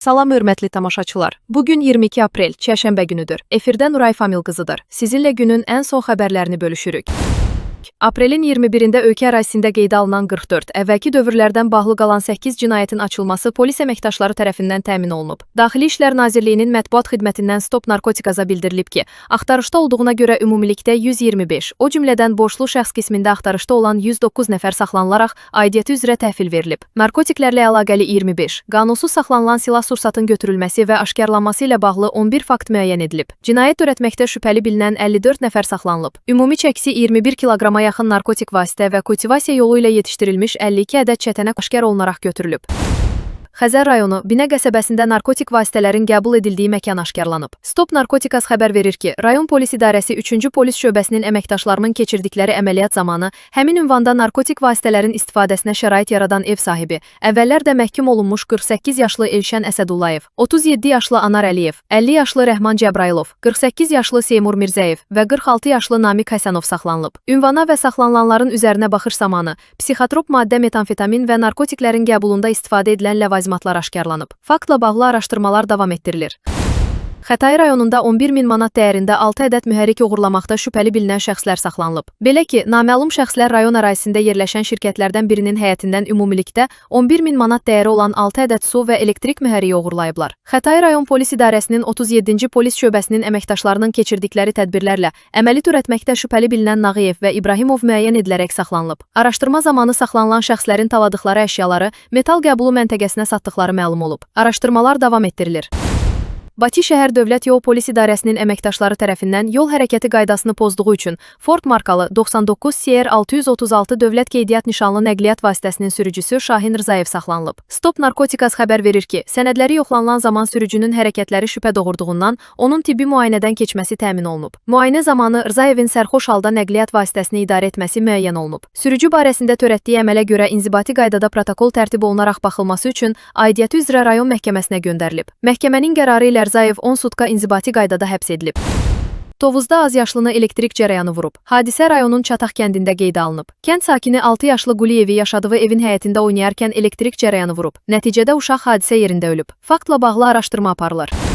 Salam hörmətli tamaşaçılar. Bugün 22 aprel, çərşənbə günüdür. Efirdə Nuray Famil qızıdır. Sizinlə günün ən son xəbərlərini bölüşürük. Aprelin 21-də ölkə ərazisində qeydə alınan 44, əvvəlki dövrlərdən bağlı qalan 8 cinayətin açılması polis əməkdaşları tərəfindən təmin olunub. Daxili İşlər Nazirliyinin mətbuat xidmətindən Stop Narkotikaza bildirilib ki, axtarışda olduğuna görə ümumilikdə 125, o cümlədən borclu şəxs qismində axtarışda olan 109 nəfər saxlanılaraq aidiyyəti üzrə təhvil verilib. Narkotiklərlə əlaqəli 25, qanunsuz saxlanılan silah-sursatın götürülməsi və aşkarlanması ilə bağlı 11 fakt müəyyən edilib. Cinayət törətməkdə şübhəli bilinən 54 nəfər saxlanılıb. Ümumi çəkisi 21 kiloqrama yaxın narkotik vasitə və kultivasiya yolu ilə yetişdirilmiş 52 ədəd çətənə aşkar olunaraq götürülüb. Xəzər rayonu Binə qəsəbəsində narkotik vasitələrin qəbul edildiyi məkan aşkarlanıb. Stop Narkotikas xəbər verir ki, rayon polis idarəsi 3-cü polis şöbəsinin əməkdaşlarının keçirdikləri əməliyyat zamanı həmin ünvanda narkotik vasitələrin istifadəsinə şərait yaradan ev sahibi, əvvəllər də məhkum olunmuş 48 yaşlı Elşən Əsədullayev, 37 yaşlı Anar Əliyev, 50 yaşlı Rəhman Cəbrailov, 48 yaşlı Seymur Mirzəyev və 46 yaşlı Namiq Həsənov saxlanılıb. Ünvana və saxlanılanların üzərinə baxış zamanı psixotrop maddə metamfetamin və narkotiklərin qəbulunda istifadə edilən ləvazimatlar aşkarlanıb. Faktla bağlı araşdırmalar davam etdirilir. Xətai rayonunda 11 min manat dəyərində 6 ədəd mühərrik oğurlamaqda şübhəli bilinən şəxslər saxlanılıb. Belə ki, naməlum şəxslər rayon ərazisində yerləşən şirkətlərdən birinin həyətindən ümumilikdə 11 min manat dəyəri olan 6 ədəd su və elektrik mühərriyi oğurlayıblar. Xətai rayon polis idarəsinin 37-ci polis şöbəsinin əməkdaşlarının keçirdikləri tədbirlərlə əməli törətməkdə şübhəli bilinən Nağıyev və İbrahimov müəyyən edilərək saxlanılıb. Araşdırma zamanı saxlanılan şəxslərin taladıqları əşyaları metal qəbulu məntəqəsinə satdıqları məlum olub. Araşdırmalar davam etdirilir. Bakı şəhər Dövlət Yol Polis İdarəsinin əməkdaşları tərəfindən yol hərəkəti qaydasını pozduğu üçün Ford markalı 99 CR 636 dövlət qeydiyyat nişanlı nəqliyyat vasitəsinin sürücüsü Şahin Rzayev saxlanılıb. Stop Narkotikas xəbər verir ki, sənədləri yoxlanılan zaman sürücünün hərəkətləri şübhə doğurduğundan onun tibbi müayinədən keçməsi təmin olunub. Müayinə zamanı Rzayevin sərxoş halda nəqliyyat vasitəsini idarə etməsi müəyyən olunub. Sürücü barəsində törətdiyi əmələ görə inzibati qaydada protokol tərtib olunaraq baxılması üçün aidiyyəti üzrə rayon məhkəməsinə göndərilib. Məhkəmənin qərarı ilə Rzayev 10 sutka inzibati qaydada həbs edilib. Tovuzda azyaşlını elektrik cərəyanı vurub. Hadisə rayonun Çataq kəndində qeydə alınıb. Kənd sakini 6 yaşlı Quliyevi yaşadığı evin həyətində oynayarkən elektrik cərəyanı vurub. Nəticədə uşaq hadisə yerində ölüb. Faktla bağlı araşdırma aparılır.